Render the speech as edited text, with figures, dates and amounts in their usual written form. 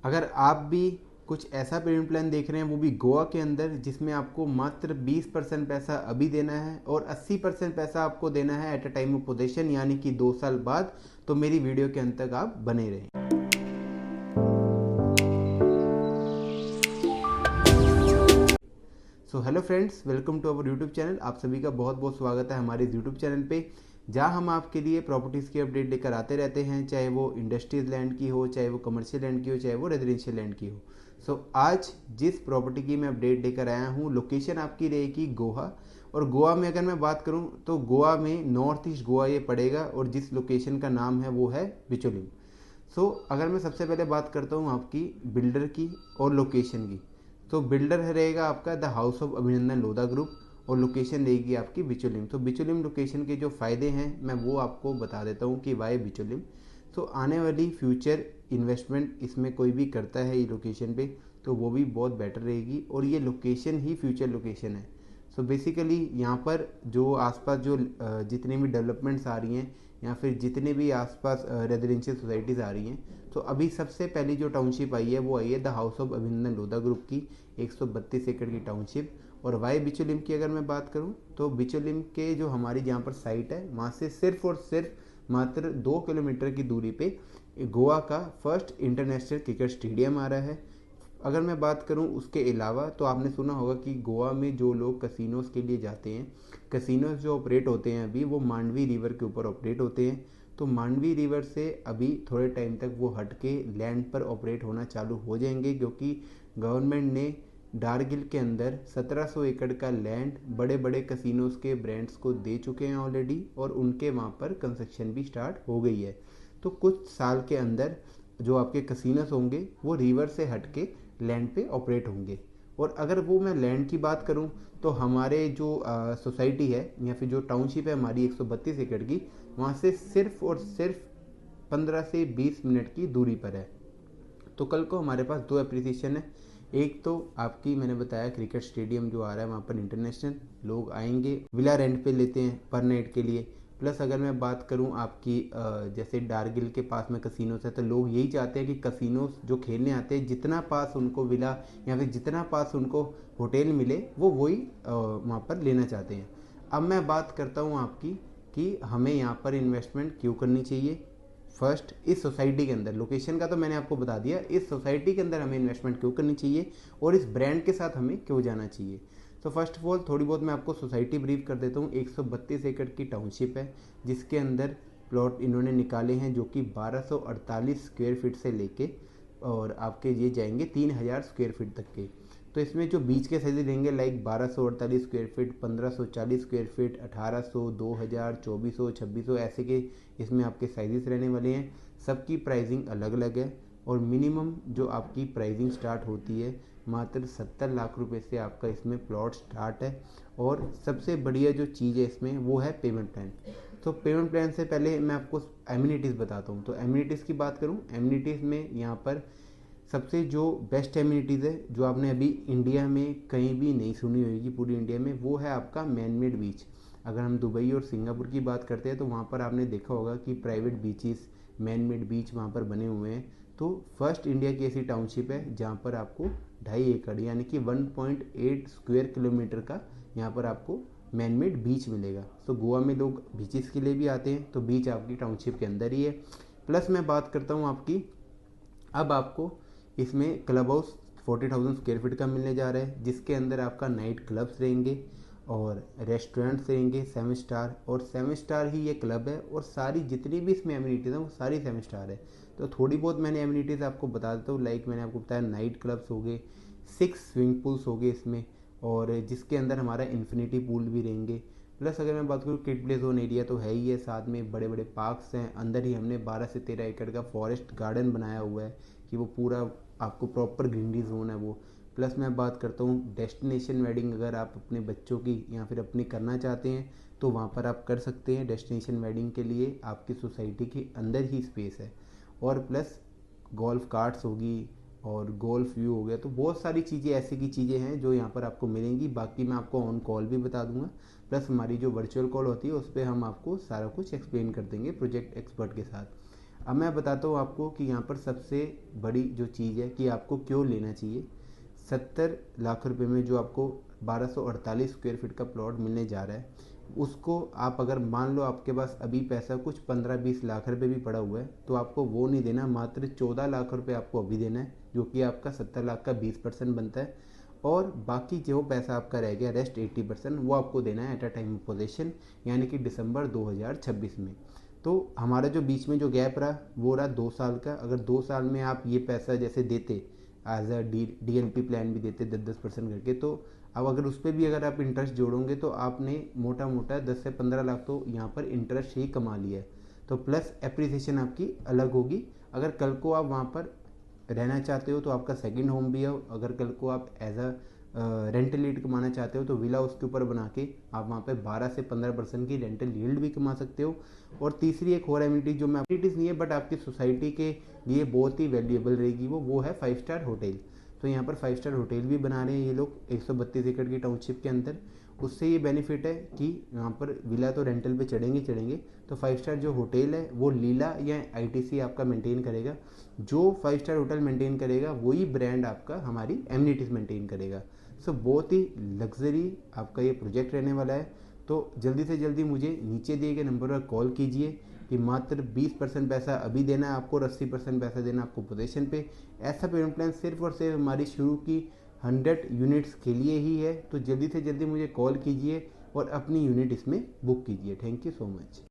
अगर आप भी कुछ ऐसा पेमेंट प्लान देख रहे हैं वो भी गोवा के अंदर, जिसमें आपको मात्र 20% पैसा अभी देना है और 80% पैसा आपको देना है at a time of possession, यानी कि 2 साल बाद, तो मेरी वीडियो के अंत तक आप बने रहें। So hello friends, welcome to our YouTube channel. आप सभी का बहुत बहुत स्वागत है हमारे इस यूट्यूब चैनल पे, जहां हम आपके लिए प्रॉपर्टीज़ की अपडेट लेकर आते रहते हैं, चाहे वो इंडस्ट्रीज लैंड की हो, चाहे वो कमर्शियल लैंड की हो, चाहे वो रेजिडेंशियल लैंड की हो। आज जिस प्रॉपर्टी की मैं अपडेट लेकर आया हूँ, लोकेशन आपकी रहेगी गोवा। और गोवा में अगर मैं बात करूँ तो गोवा में नॉर्थ ईस्ट गोवा ये पड़ेगा और जिस लोकेशन का नाम है वो है बिचोलिम। अगर मैं सबसे पहले बात करता हूँ आपकी बिल्डर की और लोकेशन की, तो बिल्डर रहेगा आपका द हाउस ऑफ अभिनंदन लोधा ग्रुप और लोकेशन रहेगी आपकी बिचोलिम। तो बिचोलिम लोकेशन के जो फ़ायदे हैं मैं वो आपको बता देता हूँ कि वाई बिचोलिम। आने वाली फ्यूचर इन्वेस्टमेंट इसमें कोई भी करता है ये लोकेशन पे, तो वो भी बहुत बेटर रहेगी और ये लोकेशन ही फ्यूचर लोकेशन है। बेसिकली यहाँ पर जो आसपास जो जितनी भी डेवलपमेंट्स आ रही हैं या फिर जितने भी आसपास रेजिडेंशियल सोसाइटीज़ आ रही हैं, तो अभी सबसे पहली जो टाउनशिप आई है वो आई है द हाउस ऑफ अभिनंदन लोधा ग्रुप की 132 एकड़ की टाउनशिप। और वाई बिचोलिम की अगर मैं बात करूं तो बिचोलिम के जो हमारी जहाँ पर साइट है वहाँ से सिर्फ और सिर्फ मात्र 2 किलोमीटर की दूरी पे गोवा का फर्स्ट इंटरनेशनल क्रिकेट स्टेडियम आ रहा है। अगर मैं बात करूं उसके अलावा, तो आपने सुना होगा कि गोवा में जो लोग कसिनोज़ के लिए जाते हैं, कसिनोज़ जो ऑपरेट होते हैं अभी वो मांडवी रिवर के ऊपर ऑपरेट होते हैं। तो मांडवी रिवर से अभी थोड़े टाइम तक वो हट के लैंड पर ऑपरेट होना चालू हो जाएंगे, क्योंकि गवर्नमेंट ने डारगिल के अंदर 1700 एकड़ का लैंड बड़े बड़े कसिनोज़ के ब्रांड्स को दे चुके हैं ऑलरेडी, और उनके वहाँ पर कंस्ट्रक्शन भी स्टार्ट हो गई है। तो कुछ साल के अंदर जो आपके कसिनोज़ होंगे वो रिवर से हट के लैंड पे ऑपरेट होंगे। और अगर वो मैं लैंड की बात करूं तो हमारे जो सोसाइटी है या फिर जो टाउनशिप है हमारी 132 एकड़ की, वहाँ से सिर्फ और सिर्फ 15 से 20 मिनट की दूरी पर है। तो कल को हमारे पास दो एप्रिसिएशन है। एक तो आपकी मैंने बताया क्रिकेट स्टेडियम जो आ रहा है, वहाँ पर इंटरनेशनल लोग आएंगे, विला रेंट पे लेते हैं पर नाइट के लिए। प्लस अगर मैं बात करूं आपकी जैसे डारगिल के पास में कसिनोस है, तो लोग यही चाहते हैं कि कसिनोस जो खेलने आते हैं जितना पास उनको विला या फिर जितना पास उनको होटल मिले वो वही वहाँ पर लेना चाहते हैं। अब मैं बात करता हूँ आपकी कि हमें यहाँ पर इन्वेस्टमेंट क्यों करनी चाहिए। फर्स्ट, इस सोसाइटी के अंदर, लोकेशन का तो मैंने आपको बता दिया, इस सोसाइटी के अंदर हमें इन्वेस्टमेंट क्यों करनी चाहिए और इस ब्रांड के साथ हमें क्यों जाना चाहिए। फर्स्ट ऑफ ऑल थोड़ी बहुत मैं आपको सोसाइटी ब्रीफ कर देता हूँ। 132 एकड़ की टाउनशिप है जिसके अंदर प्लॉट इन्होंने निकाले हैं जो कि 1248 स्क्वायर फीट से लेके और आपके ये जाएंगे 3000 स्क्वायर फीट तक के। तो इसमें जो बीच के साइज रहेंगे like 1248 square feet, 1540 square feet, 1800, 2000, 2400, 2600 ऐसे के इसमें आपके साइजेस रहने वाले हैं। सबकी प्राइसिंग अलग अलग है और मिनिमम जो आपकी प्राइसिंग स्टार्ट होती है मात्र 70 लाख रुपए से आपका इसमें प्लॉट स्टार्ट है। और सबसे बढ़िया जो चीज़ है इसमें वो है पेमेंट प्लान। पेमेंट प्लान से पहले मैं आपको एमिनिटीज़ बताता हूँ। एमिनिटीज़ की बात करूँ, एमिनिटीज़ में यहाँ पर सबसे जो बेस्ट एमिनिटीज़ है जो आपने अभी इंडिया में कहीं भी नहीं सुनी होगी पूरी इंडिया में, वो है आपका मैन मेड बीच। अगर हम दुबई और सिंगापुर की बात करते हैं तो वहाँ पर आपने देखा होगा कि प्राइवेट बीचेस, मैन मेड बीच वहाँ पर बने हुए हैं। तो फर्स्ट इंडिया की ऐसी टाउनशिप है जहाँ पर आपको 2.5 एकड़ यानी कि 1.8 स्क्वायर किलोमीटर का यहाँ पर आपको मैन मेड बीच मिलेगा। गोवा में लोग बीचेस के लिए भी आते हैं, तो बीच आपकी टाउनशिप के अंदर ही है। प्लस मैं बात करता हूँ आपकी, अब आपको इसमें क्लब हाउस 40,000 स्क्वायर फीट का मिलने जा रहा है, जिसके अंदर आपका नाइट क्लब्स रहेंगे और रेस्टोरेंट्स रहेंगे 7 स्टार, और 7 स्टार ही ये क्लब है और सारी जितनी भी इसमें एमिनिटीज़ हैं वो सारी 7 स्टार है। तो थोड़ी बहुत मैंने एमिनिटीज़ आपको बता देता हूँ। लाइक मैंने आपको बताया नाइट क्लब्स हो गए, 6 स्विमिंग पूल्स हो गए इसमें, और जिसके अंदर हमारा इन्फिनिटी पूल भी रहेंगे। प्लस अगर मैं बात करूँ किड प्ले जोन एरिया तो है ही है, साथ में बड़े बड़े पार्क्स हैं। अंदर ही हमने 12 से 13 एकड़ का फॉरेस्ट गार्डन बनाया हुआ है कि वो पूरा आपको प्रॉपर ग्रीनरी जोन है वो। प्लस मैं बात करता हूँ डेस्टिनेशन वेडिंग, अगर आप अपने बच्चों की या फिर अपनी करना चाहते हैं तो वहाँ पर आप कर सकते हैं। डेस्टिनेशन वेडिंग के लिए आपकी सोसाइटी के अंदर ही स्पेस है। और प्लस गोल्फ कार्ट्स होगी और गोल्फ व्यू हो गया, तो बहुत सारी चीज़ें ऐसी की चीज़ें हैं जो यहाँ पर आपको मिलेंगी। बाकी मैं आपको ऑन कॉल भी बता दूंगा, प्लस हमारी जो वर्चुअल कॉल होती है उस पर हम आपको सारा कुछ एक्सप्लेन कर देंगे प्रोजेक्ट एक्सपर्ट के साथ। अब मैं बताता हूँ आपको कि यहाँ पर सबसे बड़ी जो चीज़ है कि आपको क्यों लेना चाहिए। 70 लाख रुपए में जो आपको 1248 स्क्वायर फीट का प्लॉट मिलने जा रहा है, उसको आप अगर मान लो आपके पास अभी पैसा कुछ 15-20 लाख रुपए भी पड़ा हुआ है, तो आपको वो नहीं देना, मात्र 14 लाख रुपए आपको अभी देना है, जो कि आपका 70 लाख का 20% बनता है। और बाकी जो पैसा आपका रह गया रेस्ट 80%, वो आपको देना है at a time of possession, यानी कि दिसंबर 2026 में। तो हमारा जो बीच में जो गैप रहा वो रहा 2 साल का। अगर 2 साल में आप ये पैसा जैसे देते एज अ DLP प्लान भी देते 10-10% करके, तो अब अगर उस पर भी अगर आप इंटरेस्ट जोड़ोगे तो आपने मोटा मोटा 10 से 15 लाख तो यहाँ पर इंटरेस्ट ही कमा लिया है। तो प्लस एप्रिसिएशन आपकी अलग होगी। अगर कल को आप वहाँ पर रहना चाहते हो तो आपका सेकंड होम भी है। अगर कल को आप एज अ रेंटल यील्ड कमाना चाहते हो तो विला उसके ऊपर बना के आप वहाँ पे 12 से 15% की रेंटल यील्ड भी कमा सकते हो। और तीसरी एक और एमिनिटी जो मैं एमिनिटीज़ नहीं है बट आपकी सोसाइटी के लिए बहुत ही वैल्यूएबल रहेगी, वो है 5 स्टार होटल। तो यहाँ पर 5 स्टार होटल भी बना रहे हैं ये लोग 132 एकड़ की टाउनशिप के अंदर। उससे ये बेनिफिट है कि यहाँ पर विला तो रेंटल पे चढ़ेंगे, तो 5 स्टार जो होटल है वो लीला या ITC आपका मेंटेन करेगा। जो 5 स्टार होटल मेंटेन करेगा वही ब्रांड आपका हमारी एमिनिटीज़ मेंटेन करेगा। सो बहुत ही लग्जरी आपका ये प्रोजेक्ट रहने वाला है। तो जल्दी से जल्दी मुझे नीचे दिए गए नंबर पर कॉल कीजिए कि मात्र 20% पैसा अभी देना है आपको और 80% पैसा देना आपको पोजीशन पे। ऐसा पेमेंट प्लान सिर्फ और सिर्फ हमारी शुरू की 100 यूनिट्स के लिए ही है। तो जल्दी से जल्दी मुझे कॉल कीजिए और अपनी यूनिट इसमें बुक कीजिए। Thank you so much.